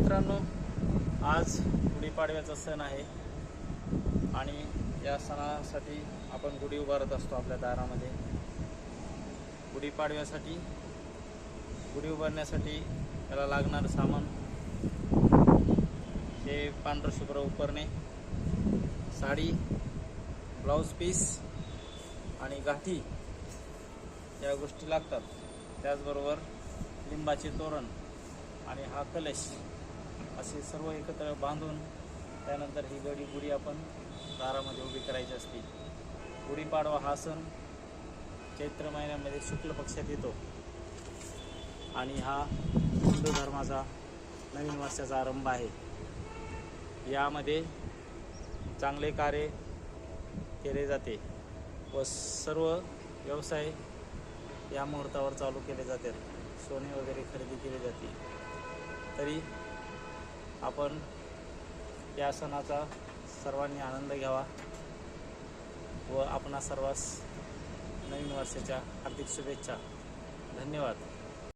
मित्रांनो, आज गुढीपाडव्याचा सण आहे आणि या सणासाठी आपण गुढी उभारत असतो आपल्या दारामध्ये। गुढीपाडव्यासाठी गुढी उभारण्यासाठी त्याला लागणारं सामान हे पांढरं शुभ्र उपरणे, साडी, ब्लाउज पीस आणि गाठी या गोष्टी लागतात। त्याचबरोबर लिंबाचे तोरण आणि हा कलश असे सर्व एकत्र बांधून त्यानंतर ही गुढी आपण दारामध्ये उभी करायची असते। गुढीपाडवा हा सण चैत्र महिन्यामध्ये शुक्ल पक्षात येतो आणि हा हिंदू धर्माचा नवीन वर्षाचा आरंभ आहे। यामध्ये चांगले कार्य केले जाते व सर्व व्यवसाय या मुहूर्तावर चालू केले जातात। सोने वगैरे खरेदी केली जाते। तरी आपण या सणाचा सर्वांनी आनंद घ्यावा व आपणा सर्वांस नवीन वर्षाच्या हार्दिक शुभेच्छा। धन्यवाद।